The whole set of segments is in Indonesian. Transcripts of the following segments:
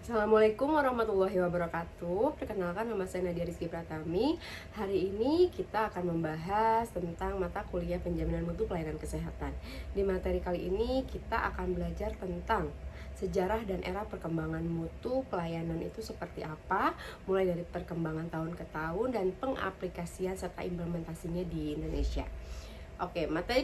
Assalamualaikum warahmatullahi wabarakatuh. Perkenalkan, nama saya Nadia Rizky Pratami. Hari ini kita akan membahas tentang mata kuliah penjaminan mutu pelayanan kesehatan. Di materi kali ini kita akan belajar tentang sejarah dan era perkembangan mutu pelayanan itu seperti apa, mulai dari perkembangan tahun ke tahun dan pengaplikasian serta implementasinya di Indonesia. Oke, materi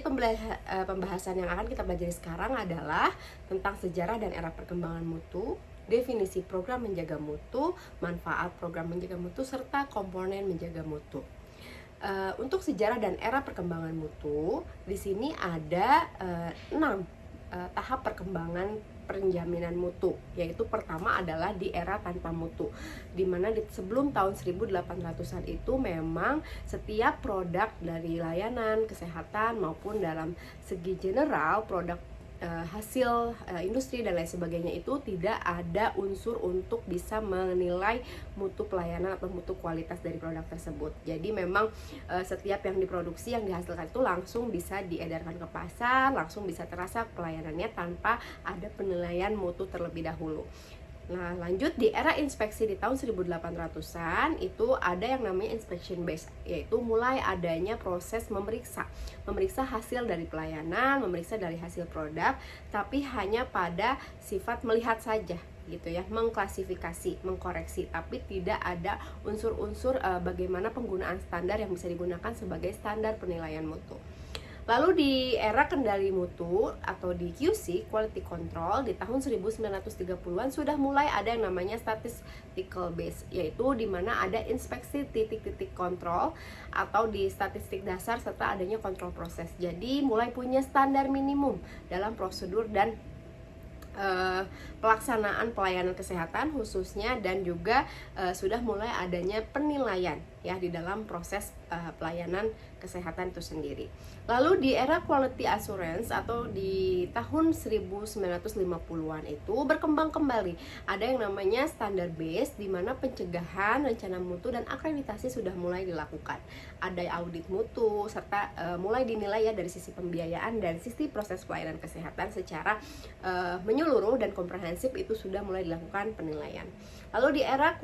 pembahasan yang akan kita pelajari sekarang adalah tentang sejarah dan era perkembangan mutu, definisi program menjaga mutu, manfaat program menjaga mutu, serta komponen menjaga mutu. Untuk sejarah dan era perkembangan mutu, di sini ada 6 tahap perkembangan penjaminan mutu, yaitu pertama adalah di era tanpa mutu, dimana sebelum tahun 1800-an itu memang setiap produk dari layanan kesehatan maupun dalam segi general produk hasil industri dan lain sebagainya itu tidak ada unsur untuk bisa menilai mutu pelayanan atau mutu kualitas dari produk tersebut. Jadi memang setiap yang diproduksi, yang dihasilkan itu langsung bisa diedarkan ke pasar, langsung bisa terasa pelayanannya tanpa ada penilaian mutu terlebih dahulu. Nah, lanjut di era inspeksi di tahun 1800-an itu ada yang namanya inspection base, yaitu mulai adanya proses memeriksa hasil dari pelayanan, memeriksa dari hasil produk, tapi hanya pada sifat melihat saja gitu ya, mengklasifikasi, mengkoreksi, tapi tidak ada unsur-unsur bagaimana penggunaan standar yang bisa digunakan sebagai standar penilaian mutu. Lalu di era kendali mutu atau di QC, Quality Control, di tahun 1930-an sudah mulai ada yang namanya statistical base, yaitu di mana ada inspeksi titik-titik kontrol atau di statistik dasar serta adanya kontrol proses. Jadi mulai punya standar minimum dalam prosedur dan pelaksanaan pelayanan kesehatan khususnya, dan juga sudah mulai adanya penilaian ya di dalam proses pelayanan kesehatan itu sendiri. Lalu di era quality assurance atau di tahun 1950-an itu berkembang kembali. Ada yang namanya standar base, di mana pencegahan, rencana mutu dan akreditasi sudah mulai dilakukan. Ada audit mutu serta mulai dinilai ya dari sisi pembiayaan dan sisi proses pelayanan kesehatan secara menyeluruh dan komprehensif, itu sudah mulai dilakukan penilaian. Lalu di era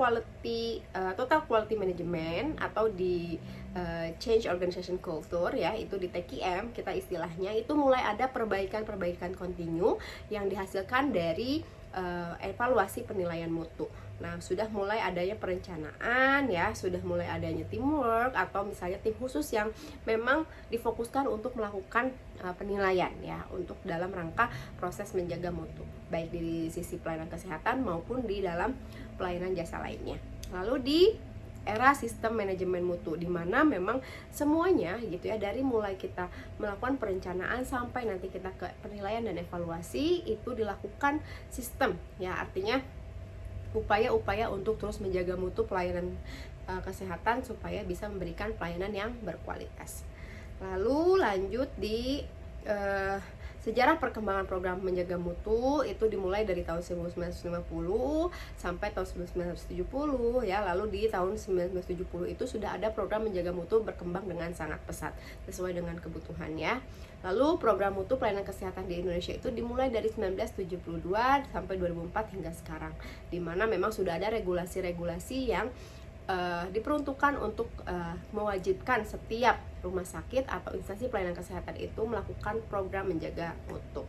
total quality management atau di change organization culture ya, itu di TQM kita istilahnya, itu mulai ada perbaikan kontinu yang dihasilkan dari evaluasi penilaian mutu. Nah, sudah mulai adanya perencanaan ya, sudah mulai adanya teamwork atau misalnya tim khusus yang memang difokuskan untuk melakukan penilaian ya, untuk dalam rangka proses menjaga mutu, baik di sisi pelayanan kesehatan maupun di dalam pelayanan jasa lainnya. Lalu di era sistem manajemen mutu, di mana memang semuanya gitu ya, dari mulai kita melakukan perencanaan sampai nanti kita ke penilaian dan evaluasi, itu dilakukan sistem ya, artinya upaya-upaya untuk terus menjaga mutu pelayanan kesehatan supaya bisa memberikan pelayanan yang berkualitas. Lalu lanjut di sejarah perkembangan program menjaga mutu, itu dimulai dari tahun 1950 sampai tahun 1970 ya. Lalu di tahun 1970 itu sudah ada program menjaga mutu berkembang dengan sangat pesat sesuai dengan kebutuhannya. Lalu program mutu pelayanan kesehatan di Indonesia itu dimulai dari 1972 sampai 2004 hingga sekarang, di mana memang sudah ada regulasi-regulasi yang diperuntukkan untuk mewajibkan setiap rumah sakit atau instansi pelayanan kesehatan itu melakukan program menjaga mutu.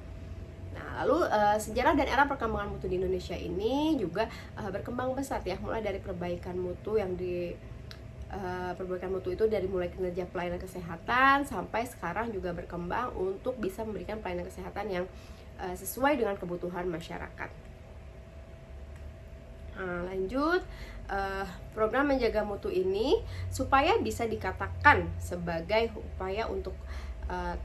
Nah, lalu sejarah dan era perkembangan mutu di Indonesia ini juga berkembang pesat ya, mulai dari perbaikan mutu perbaikan mutu itu dari mulai kinerja pelayanan kesehatan sampai sekarang juga berkembang untuk bisa memberikan pelayanan kesehatan yang sesuai dengan kebutuhan masyarakat. Nah, lanjut, program menjaga mutu ini supaya bisa dikatakan sebagai upaya untuk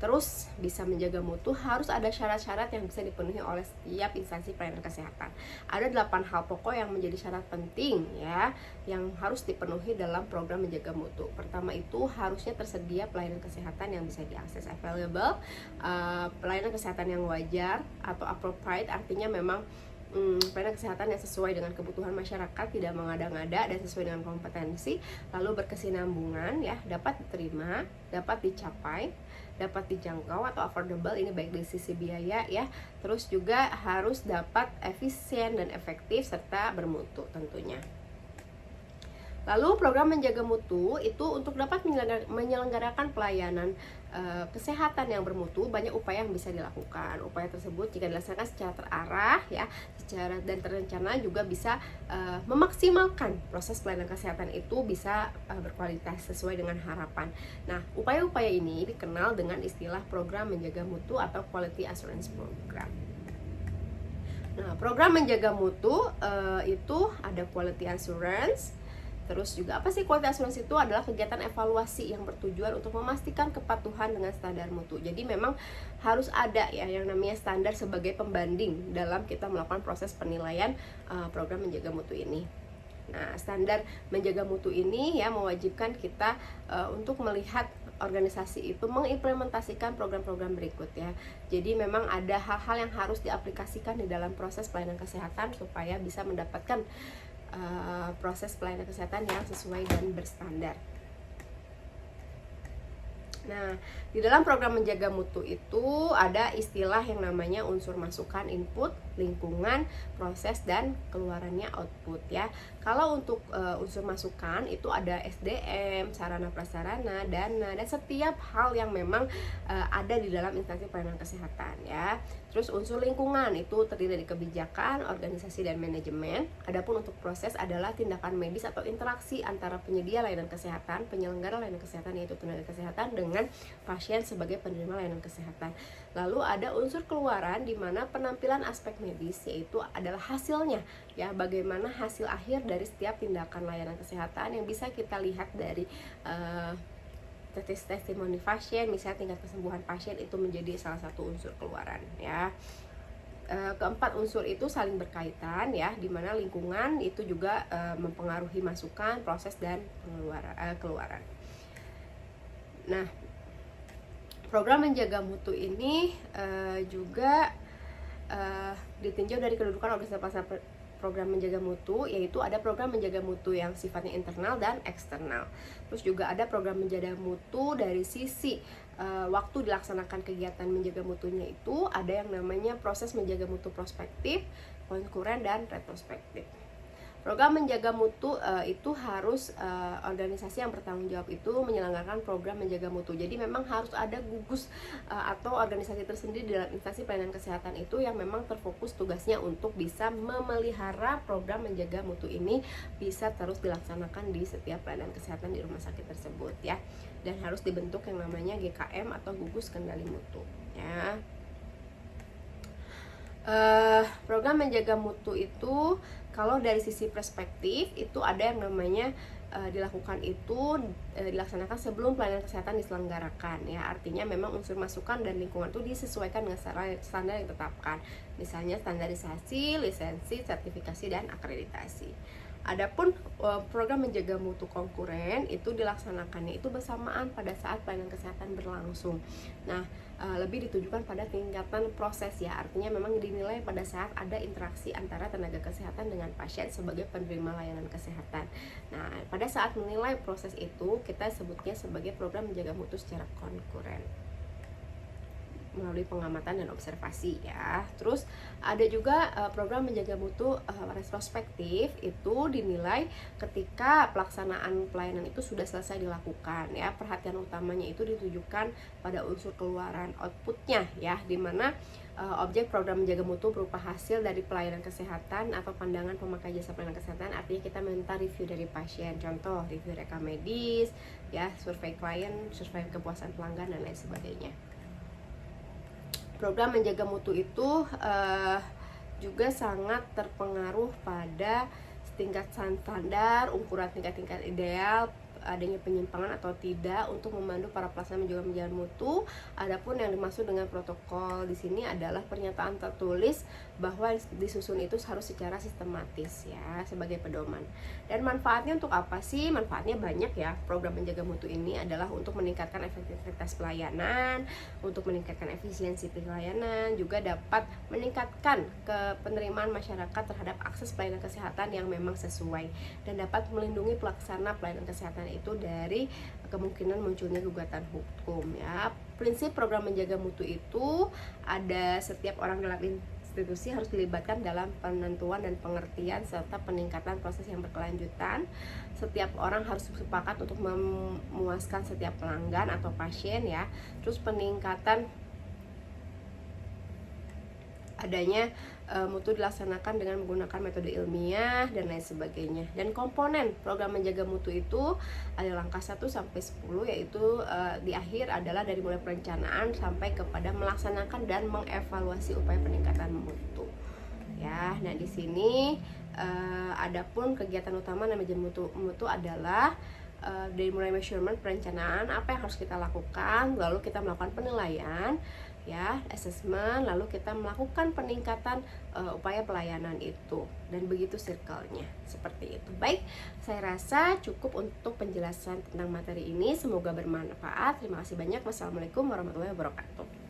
terus bisa menjaga mutu, harus ada syarat-syarat yang bisa dipenuhi oleh setiap instansi pelayanan kesehatan. Ada 8 hal pokok yang menjadi syarat penting ya, yang harus dipenuhi dalam program menjaga mutu. Pertama itu harusnya tersedia pelayanan kesehatan yang bisa diakses, available, pelayanan kesehatan yang wajar atau appropriate, artinya memang pelayanan kesehatan yang sesuai dengan kebutuhan masyarakat, tidak mengada-ngada dan sesuai dengan kompetensi, lalu berkesinambungan ya, dapat diterima, dapat dicapai, dapat dijangkau atau affordable, ini baik dari sisi biaya ya. Terus juga harus dapat efisien dan efektif serta bermutu tentunya. Lalu program menjaga mutu itu untuk dapat menyelenggarakan pelayanan kesehatan yang bermutu, banyak upaya yang bisa dilakukan. Upaya tersebut jika dilaksanakan secara terarah ya, secara dan terencana juga bisa memaksimalkan proses pelayanan kesehatan itu bisa berkualitas sesuai dengan harapan. Nah, upaya-upaya ini dikenal dengan istilah program menjaga mutu atau quality assurance program. Nah, program menjaga mutu itu ada quality assurance. Terus juga apa sih quality assurance itu? Adalah kegiatan evaluasi yang bertujuan untuk memastikan kepatuhan dengan standar mutu. Jadi memang harus ada ya yang namanya standar sebagai pembanding dalam kita melakukan proses penilaian program menjaga mutu ini. Nah, standar menjaga mutu ini ya mewajibkan kita untuk melihat organisasi itu mengimplementasikan program-program berikut ya. Jadi memang ada hal-hal yang harus diaplikasikan di dalam proses pelayanan kesehatan supaya bisa mendapatkan proses pelayanan kesehatan yang sesuai dan berstandar. Nah, di dalam program menjaga mutu itu ada istilah yang namanya unsur masukan input, lingkungan, proses, dan keluarannya output ya. Kalau untuk unsur masukan itu ada SDM, sarana prasarana, dana, dan setiap hal yang memang ada di dalam instansi pelayanan kesehatan ya. Terus unsur lingkungan itu terdiri dari kebijakan, organisasi, dan manajemen. Adapun untuk proses adalah tindakan medis atau interaksi antara penyedia layanan kesehatan, penyelenggara layanan kesehatan yaitu tenaga kesehatan dengan pasien sebagai penerima layanan kesehatan. Lalu ada unsur keluaran di mana penampilan aspek medis yaitu adalah hasilnya ya, bagaimana hasil akhir dari setiap tindakan layanan kesehatan yang bisa kita lihat dari testimoni pasien, misalnya tingkat kesembuhan pasien itu menjadi salah satu unsur keluaran ya. Keempat unsur itu saling berkaitan ya, dimana lingkungan itu juga mempengaruhi masukan, proses, dan keluaran. Nah, program menjaga mutu ini juga ditinjau dari kedudukan organisasi program menjaga mutu, yaitu ada program menjaga mutu yang sifatnya internal dan eksternal. Terus juga ada program menjaga mutu dari sisi waktu dilaksanakan kegiatan menjaga mutunya itu ada yang namanya proses menjaga mutu prospektif, konkuren, dan retrospektif. Program menjaga mutu itu harus organisasi yang bertanggung jawab itu menyelenggarakan program menjaga mutu. Jadi memang harus ada gugus atau organisasi tersendiri dalam instansi pelayanan kesehatan itu yang memang terfokus tugasnya untuk bisa memelihara program menjaga mutu ini bisa terus dilaksanakan di setiap pelayanan kesehatan di rumah sakit tersebut ya. Dan harus dibentuk yang namanya GKM atau gugus kendali mutu ya. Program menjaga mutu itu kalau dari sisi perspektif itu ada yang namanya dilakukan itu dilaksanakan sebelum pelayanan kesehatan diselenggarakan ya. Artinya memang unsur masukan dan lingkungan itu disesuaikan dengan standar yang ditetapkan. Misalnya standarisasi, lisensi, sertifikasi, dan akreditasi. Adapun program menjaga mutu konkuren itu dilaksanakannya itu bersamaan pada saat pelayanan kesehatan berlangsung. Nah, lebih ditujukan pada tingkatan proses ya, artinya memang dinilai pada saat ada interaksi antara tenaga kesehatan dengan pasien sebagai penerima layanan kesehatan. Nah, pada saat menilai proses itu kita sebutnya sebagai program menjaga mutu secara konkuren melalui pengamatan dan observasi ya. Terus ada juga program menjaga mutu retrospektif itu dinilai ketika pelaksanaan pelayanan itu sudah selesai dilakukan ya. Perhatian utamanya itu ditujukan pada unsur keluaran outputnya ya, dimana objek program menjaga mutu berupa hasil dari pelayanan kesehatan atau pandangan pemakai jasa pelayanan kesehatan. Artinya kita minta review dari pasien, contoh review rekam medis ya, survei klien, survei kepuasan pelanggan, dan lain sebagainya. Program menjaga mutu itu juga sangat terpengaruh pada tingkat standar, ukuran tingkat-tingkat ideal adanya penyimpangan atau tidak untuk memandu para pelaksana menjaga mutu. Adapun yang dimaksud dengan protokol di sini adalah pernyataan tertulis bahwa disusun itu harus secara sistematis ya, sebagai pedoman. Dan manfaatnya untuk apa sih? Manfaatnya banyak ya. Program menjaga mutu ini adalah untuk meningkatkan efektivitas pelayanan, untuk meningkatkan efisiensi pelayanan, juga dapat meningkatkan penerimaan masyarakat terhadap akses pelayanan kesehatan yang memang sesuai, dan dapat melindungi pelaksana pelayanan kesehatan itu dari kemungkinan munculnya gugatan hukum ya. Prinsip program menjaga mutu itu ada setiap orang dalam institusi harus dilibatkan dalam penentuan dan pengertian serta peningkatan proses yang berkelanjutan. Setiap orang harus sepakat untuk memuaskan setiap pelanggan atau pasien ya. Terus peningkatan adanya mutu dilaksanakan dengan menggunakan metode ilmiah dan lain sebagainya. Dan komponen program menjaga mutu itu ada langkah 1 sampai 10, yaitu di akhir adalah dari mulai perencanaan sampai kepada melaksanakan dan mengevaluasi upaya peningkatan mutu. Ya, nah di sini adapun kegiatan utama manajemen mutu adalah dari mulai measurement, perencanaan apa yang harus kita lakukan, lalu kita melakukan penilaian ya, assessment, lalu kita melakukan peningkatan upaya pelayanan itu, dan begitu circle-nya seperti itu. Baik, saya rasa cukup untuk penjelasan tentang materi ini, semoga bermanfaat. Terima kasih banyak. Wassalamualaikum warahmatullahi wabarakatuh.